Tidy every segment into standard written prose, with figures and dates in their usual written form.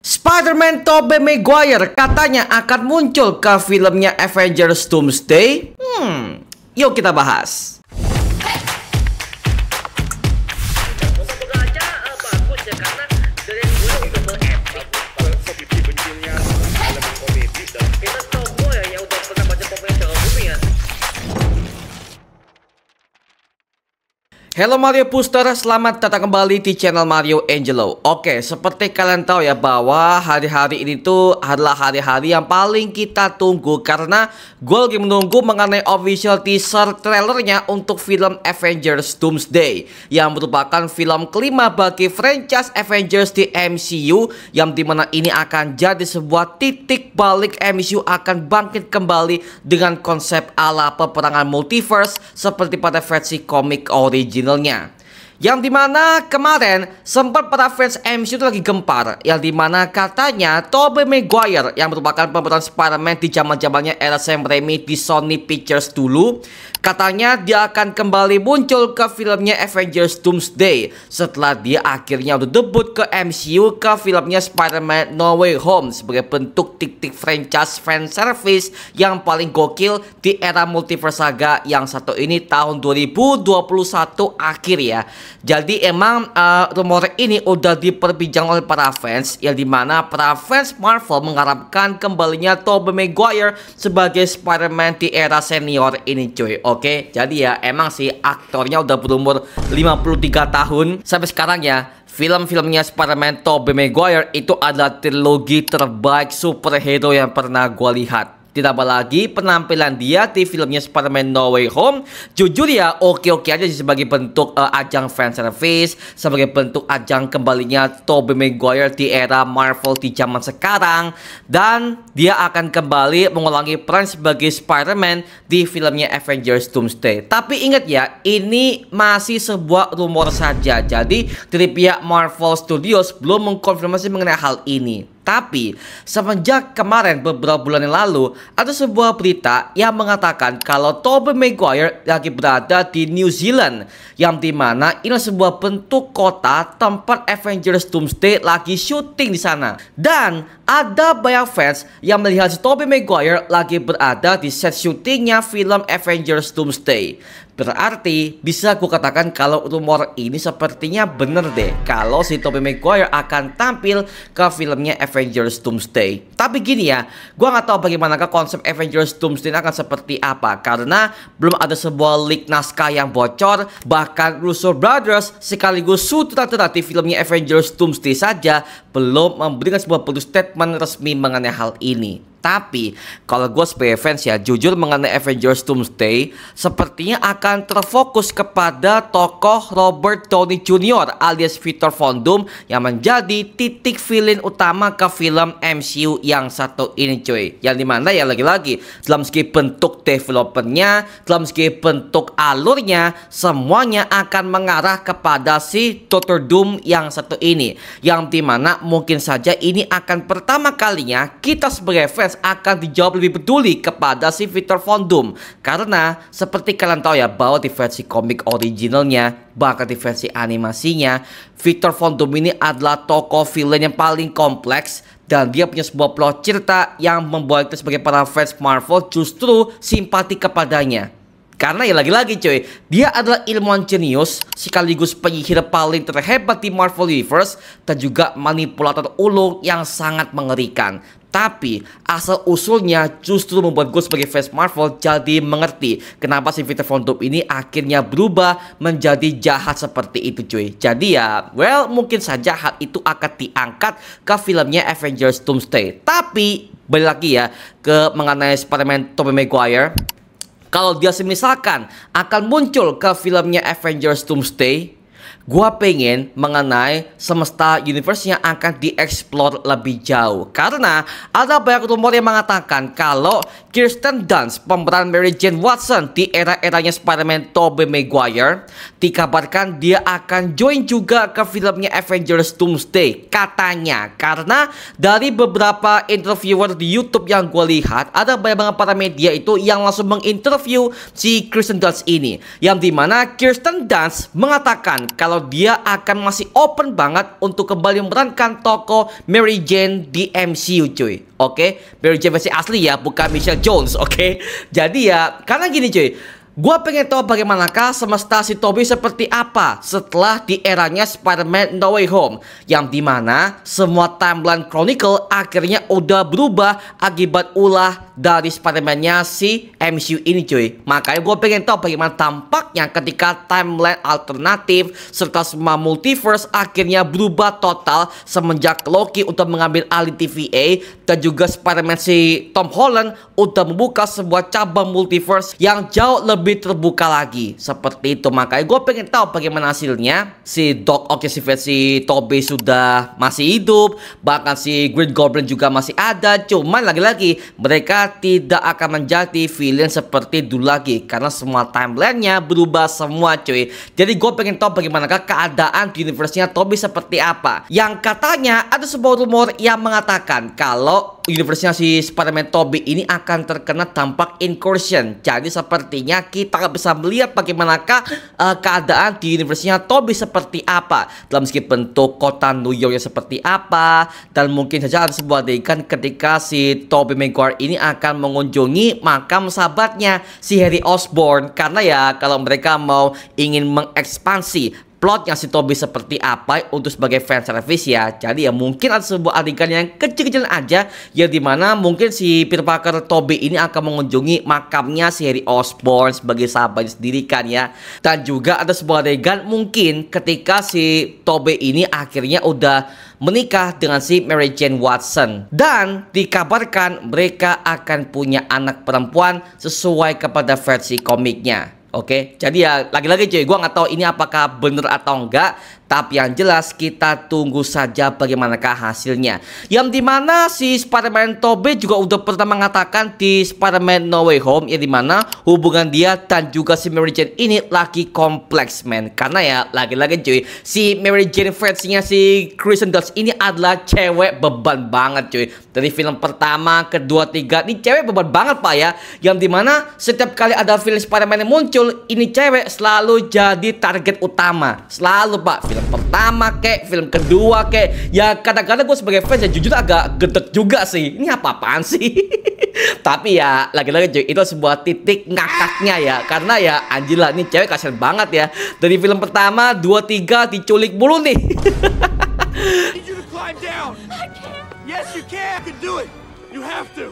Spider-Man Tobey Maguire katanya akan muncul ke filmnya Avengers Doomsday. Yuk kita bahas. Halo Mario Booster, selamat datang kembali di channel Mario Angelo. Oke, seperti kalian tahu ya bahwa hari-hari ini tuh adalah hari-hari yang paling kita tunggu, karena gue lagi menunggu mengenai official teaser trailernya untuk film Avengers Doomsday, yang merupakan film kelima bagi franchise Avengers di MCU, yang dimana ini akan jadi sebuah titik balik MCU akan bangkit kembali dengan konsep ala peperangan multiverse seperti pada versi komik original. Yang dimana kemarin sempat para fans MCU itu lagi gempar, yang dimana katanya Tobey Maguire yang merupakan pemeran Spider-Man di zaman-zamannya era Sam Raimi di Sony Pictures dulu, katanya dia akan kembali muncul ke filmnya Avengers Doomsday setelah dia akhirnya udah debut ke MCU ke filmnya Spider-Man No Way Home sebagai bentuk titik franchise fan service yang paling gokil di era multiverse saga yang satu ini tahun 2021 akhir ya. Jadi emang rumor ini udah diperbincang oleh para fans, yang dimana para fans Marvel mengharapkan kembalinya Tobey Maguire sebagai Spider-Man di era senior ini cuy. Oke, jadi ya emang sih aktornya udah berumur 53 tahun sampai sekarang ya. Film-filmnya Spider-Man Tobey Maguire itu adalah trilogi terbaik superhero yang pernah gue lihat. Ditambah lagi penampilan dia di filmnya Spider-Man No Way Home, jujur ya oke-oke aja sih sebagai bentuk ajang fanservice, sebagai bentuk ajang kembalinya Tobey Maguire di era Marvel di zaman sekarang. Dan dia akan kembali mengulangi peran sebagai Spider-Man di filmnya Avengers Doomsday. Tapi ingat ya, ini masih sebuah rumor saja. Jadi dari pihak Marvel Studios belum mengkonfirmasi mengenai hal ini. Tapi semenjak kemarin beberapa bulan yang lalu ada sebuah berita yang mengatakan kalau Tobey Maguire lagi berada di New Zealand, yang dimana ini sebuah bentuk kota tempat Avengers Doomsday lagi syuting di sana. Dan ada banyak fans yang melihat si Tobey Maguire lagi berada di set syutingnya film Avengers Doomsday. Berarti bisa aku katakan kalau rumor ini sepertinya bener deh, kalau si Tobey Maguire akan tampil ke filmnya Avengers Doomsday. Tapi gini ya, gue gak tahu bagaimanakah konsep Avengers Doomsday akan seperti apa, karena belum ada sebuah leak naskah yang bocor. Bahkan Russo Brothers sekaligus sutradara di filmnya Avengers Doomsday saja belum memberikan sebuah statement resmi mengenai hal ini. Tapi kalau gue sebagai fans ya, jujur mengenai Avengers Doomsday sepertinya akan terfokus kepada tokoh Robert Downey Jr. alias Victor Von Doom yang menjadi titik villain utama ke film MCU yang satu ini cuy. Yang dimana ya lagi-lagi dalam segi bentuk developernya, dalam segi bentuk alurnya, semuanya akan mengarah kepada si Dr. Doom yang satu ini. Yang dimana mungkin saja ini akan pertama kalinya kita sebagai fans akan dijawab lebih peduli kepada si Victor Von Doom, karena seperti kalian tahu ya bahwa di versi komik originalnya, bahkan di versi animasinya, Victor Von Doom ini adalah tokoh villain yang paling kompleks, dan dia punya sebuah plot cerita yang membuat kita sebagai para fans Marvel justru simpati kepadanya. Karena ya lagi-lagi cuy, dia adalah ilmuwan jenius sekaligus penyihir paling terhebat di Marvel Universe, dan juga manipulator ulung yang sangat mengerikan. Tapi asal usulnya justru membuat gue sebagai fans Marvel jadi mengerti kenapa si Victor Von Doom ini akhirnya berubah menjadi jahat seperti itu cuy. Jadi ya well, mungkin saja hal itu akan diangkat ke filmnya Avengers Doomsday. Tapi balik lagi ya ke mengenai Spider-Man Tobey Maguire, kalau dia misalkan akan muncul ke filmnya Avengers Doomsday, gua pengen mengenai semesta universe yang akan dieksplor lebih jauh. Karena ada banyak rumor yang mengatakan kalau Kirsten Dunst, pemeran Mary Jane Watson di era-eranya Spider-Man Tobey Maguire, dikabarkan dia akan join juga ke filmnya Avengers Doomsday. Katanya, karena dari beberapa interviewer di YouTube yang gue lihat, ada banyak banget para media itu yang langsung menginterview si Kirsten Dunst ini. Yang dimana Kirsten Dunst mengatakan kalau kalau dia akan masih open banget untuk kembali memerankan tokoh Mary Jane di MCU cuy. Oke, Mary Jane versi asli ya, bukan Michelle Jones. Oke, jadi ya karena gini cuy, gua pengen tahu bagaimanakah semesta si Tobey seperti apa setelah di eranya Spider-Man No Way Home, yang dimana semua timeline Chronicle akhirnya udah berubah akibat ulah dari Spider-Man-nya si MCU ini cuy. Makanya gue pengen tahu bagaimana tampaknya ketika timeline alternatif serta semua multiverse akhirnya berubah total semenjak Loki untuk mengambil alih TVA, dan juga Spider-Man si Tom Holland udah membuka sebuah cabang multiverse yang jauh lebih terbuka lagi. Seperti itu, makanya gue pengen tahu bagaimana hasilnya. Si Doc Ock si versi Tobey sudah masih hidup, bahkan si Green Goblin juga masih ada. Cuman lagi-lagi mereka tidak akan menjadi villain seperti dulu lagi karena semua timelinenya berubah semua cuy. Jadi gue pengen tahu bagaimanakah keadaan di universe-nya Tobey seperti apa. Yang katanya ada sebuah rumor yang mengatakan kalau universe-nya si Spider-Man Tobey ini akan terkena dampak incursion. Jadi sepertinya kita bisa melihat bagaimanakah keadaan di universe-nya Tobey seperti apa, dalam segi bentuk kota New York seperti apa, dan mungkin saja ada sebuah adegan ketika si Tobey Maguire ini akan mengunjungi makam sahabatnya si Harry Osborn, karena ya kalau mereka mau ingin mengekspansi plotnya si Tobey seperti apa untuk sebagai fan service ya. Jadi ya mungkin ada sebuah adegan yang kecil-kecil aja ya, dimana mungkin si Peter Parker Tobey ini akan mengunjungi makamnya si Harry Osborn sebagai sahabatnya sendiri kan ya. Dan juga ada sebuah adegan mungkin ketika si Tobey ini akhirnya udah menikah dengan si Mary Jane Watson, dan dikabarkan mereka akan punya anak perempuan sesuai kepada versi komiknya. Oke, jadi ya lagi-lagi cuy, gua nggak tahu ini apakah bener atau enggak, tapi yang jelas kita tunggu saja bagaimanakah hasilnya. Yang dimana si Spider-Man Tobey juga udah pernah mengatakan di Spider-Man No Way Home, ya dimana hubungan dia dan juga si Mary Jane ini lagi kompleks men. Karena ya lagi-lagi cuy, si Mary Jane versinya si Kristen Dunst ini adalah cewek beban banget cuy. Dari film pertama, kedua, tiga, ini cewek beban banget pak ya. Yang dimana setiap kali ada film Spider-Man yang muncul, ini cewek selalu jadi target utama. Selalu pak, film pertama kek, film kedua kek. Ya kadang-kadang gue sebagai fans ya jujur agak gedek juga sih. Ini apa-apaan sih? Tapi ya lagi-lagi cuy, itu sebuah titik ngakaknya ya. Karena ya anjir, ini cewek kasihan banget ya. Dari film pertama, 2, 3 diculik mulu nih. Yes, you can. You can do it. You have to.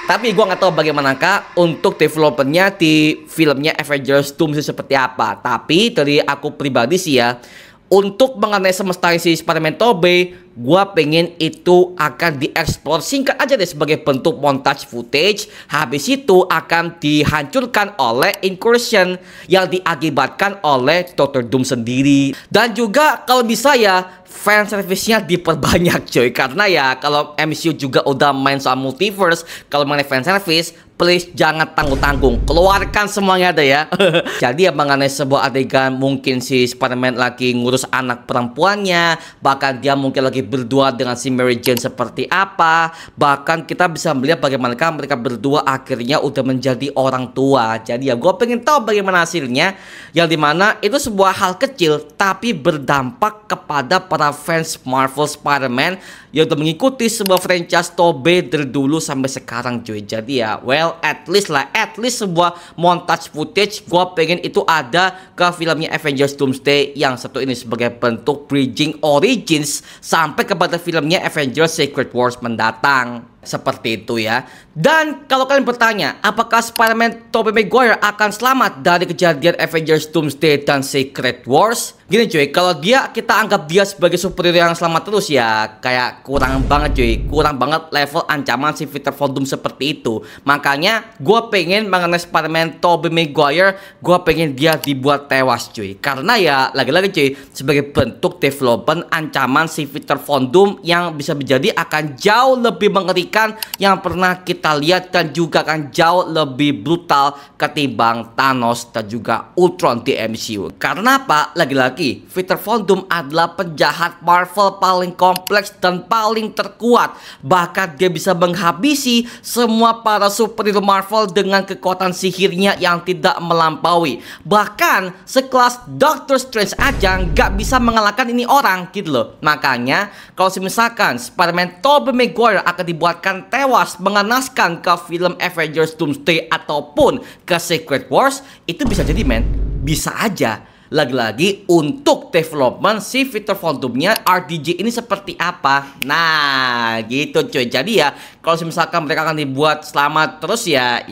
Tapi gue nggak tahu bagaimanakah untuk developernya di filmnya Avengers Doomsday seperti apa. Tapi dari aku pribadi sih ya, untuk mengenai semesta si Spider-Man Tobey, gue pengen itu akan dieksplor singkat aja deh sebagai bentuk montage footage. Habis itu akan dihancurkan oleh incursion yang diakibatkan oleh Dr. Doom sendiri. Dan juga kalau bisa ya fan service-nya diperbanyak coy. Karena ya kalau MCU juga udah main soal multiverse, kalau mengenai fan service, please jangan tanggung-tanggung, keluarkan semuanya ada ya. Jadi ya mengenai sebuah adegan mungkin si Spider-Man lagi ngurus anak perempuannya, bahkan dia mungkin lagi berdua dengan si Mary Jane seperti apa. Bahkan kita bisa melihat bagaimana mereka berdua akhirnya udah menjadi orang tua. Jadi ya gue pengen tahu bagaimana hasilnya, yang dimana itu sebuah hal kecil tapi berdampak kepada para fans Marvel Spider-Man yang udah mengikuti sebuah franchise Tobey dari dulu sampai sekarang cuy. Jadi ya well, at least sebuah montage footage gue pengen itu ada ke filmnya Avengers Doomsday yang satu ini sebagai bentuk bridging origins sampai kepada filmnya Avengers Secret Wars mendatang. Seperti itu ya. Dan kalau kalian bertanya, apakah Spider-Man Tobey Maguire akan selamat dari kejadian Avengers Doomsday dan Secret Wars? Gini cuy, kalau kita anggap dia sebagai superhero yang selamat terus ya, kayak kurang banget cuy. Kurang banget level ancaman si Peter Von Doom seperti itu. Makanya gue pengen mengenai Spider-Man Tobey Maguire, gue pengen dia dibuat tewas cuy. Karena ya lagi-lagi cuy, sebagai bentuk development ancaman si Peter Von Doom yang bisa menjadi akan jauh lebih mengerikan mengerikan yang pernah kita lihat dan juga akan jauh lebih brutal ketimbang Thanos dan juga Ultron di MCU. Karena apa? Lagi-lagi Victor Von Doom adalah penjahat Marvel paling kompleks dan paling terkuat. Bahkan dia bisa menghabisi semua para superhero Marvel dengan kekuatan sihirnya yang tidak melampaui. Bahkan sekelas Doctor Strange aja nggak bisa mengalahkan ini orang gitu loh. Makanya kalau misalkan Spider-Man Tobey Maguire akan dibuatkan tewas mengenaskan ke film Avengers Doomsday ataupun ke Secret Wars, itu bisa jadi bisa aja. Lagi-lagi untuk development si Victor Von Doom-nya RDJ ini seperti apa. Nah gitu cuy. Jadi ya kalau misalkan mereka akan dibuat selamat terus ya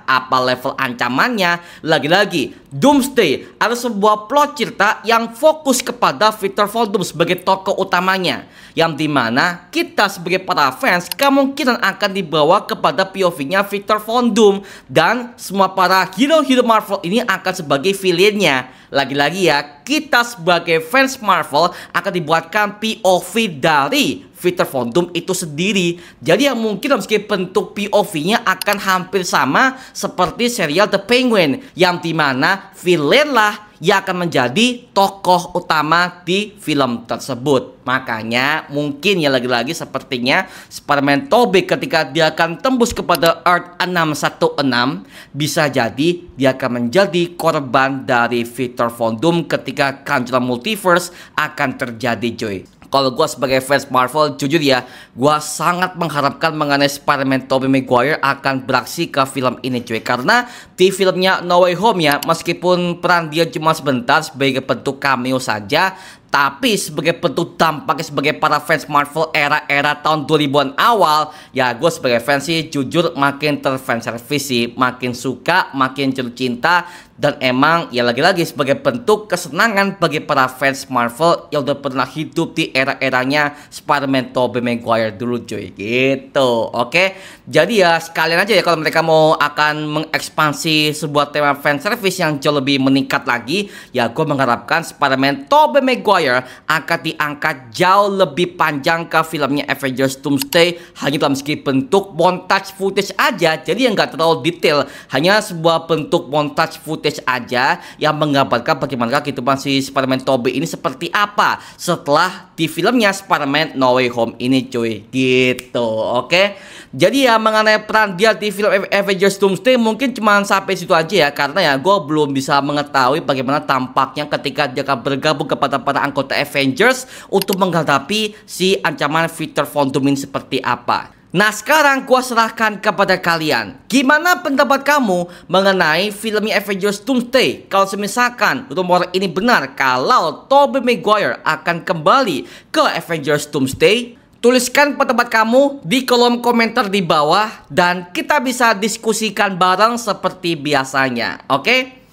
apa level ancamannya. Lagi-lagi Doomsday ada sebuah plot cerita yang fokus kepada Victor Von Doom sebagai tokoh utamanya, yang dimana kita sebagai para fans kemungkinan akan dibawa kepada POV-nya Victor Von Doom, dan semua para hero-hero Marvel ini akan sebagai villainnya. Lagi-lagi ya, kita sebagai fans Marvel akan dibuatkan POV dari Victor Von Doom itu sendiri. Jadi yang mungkin meski bentuk POV-nya akan hampir sama seperti serial The Penguin, yang dimana villain lah yang akan menjadi tokoh utama di film tersebut. Makanya mungkin ya lagi-lagi sepertinya Spider-Man Tobey ketika dia akan tembus kepada Earth 616, bisa jadi dia akan menjadi korban dari Victor Von Doom ketika kehancuran multiverse akan terjadi cuy. Kalau gue sebagai fans Marvel, jujur ya, gue sangat mengharapkan mengenai Spider-Man Tobey Maguire akan beraksi ke film ini cuy. Karena di filmnya No Way Home ya, meskipun peran dia cuma sebentar sebagai bentuk cameo saja, tapi sebagai bentuk dampaknya sebagai para fans Marvel era-era tahun 2000-an awal, ya gue sebagai fans sih jujur makin terfanservice sih, makin suka, makin jatuh cinta. Dan emang ya lagi-lagi sebagai bentuk kesenangan bagi para fans Marvel yang udah pernah hidup di era-eranya Spider-Man Tobey Maguire dulu cuy, gitu. Oke, jadi ya sekalian aja ya kalau mereka mau akan mengekspansi sebuah tema fanservice yang jauh lebih meningkat lagi, ya gue mengharapkan Spider-Man Tobey Maguire akan diangkat jauh lebih panjang ke filmnya Avengers Doomsday, hanya dalam segi bentuk montage footage aja. Jadi yang gak terlalu detail, hanya sebuah bentuk montage footage aja yang menggambarkan bagaimana kehidupan si Spider-Man Tobey ini seperti apa setelah di filmnya Spider-Man No Way Home ini cuy, gitu. Oke, jadi ya mengenai peran dia di film Avengers Doomsday mungkin cuma sampai situ aja ya, karena ya gue belum bisa mengetahui bagaimana tampaknya ketika dia akan bergabung kepada para anggota Avengers untuk menghadapi si ancaman Victor Von Doom ini seperti apa. Nah sekarang gua serahkan kepada kalian, gimana pendapat kamu mengenai filmnya Avengers Doomsday? Kalau misalkan rumor ini benar kalau Tobey Maguire akan kembali ke Avengers Doomsday, tuliskan pendapat kamu di kolom komentar di bawah dan kita bisa diskusikan bareng seperti biasanya. Oke?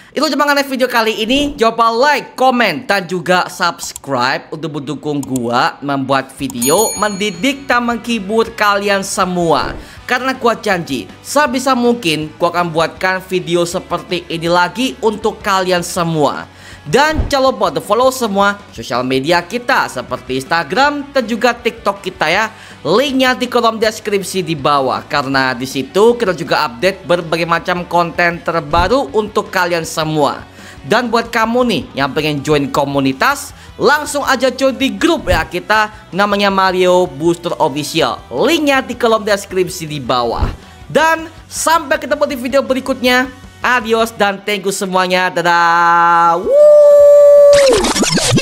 Itu cuma mengenai video kali ini. Jangan lupa like, komen, dan juga subscribe untuk mendukung gua membuat video mendidik dan menghibur kalian semua. Karena gua janji sebisa mungkin gua akan buatkan video seperti ini lagi untuk kalian semua. Dan jangan lupa untuk follow semua sosial media kita seperti Instagram dan juga TikTok kita ya. Linknya di kolom deskripsi di bawah, karena di situ kita juga update berbagai macam konten terbaru untuk kalian semua. Dan buat kamu nih yang pengen join komunitas, langsung aja join di grup ya kita, namanya Mario Booster Official. Linknya di kolom deskripsi di bawah. Dan sampai ketemu di video berikutnya. Adios dan thank you semuanya. Dadah. Woo!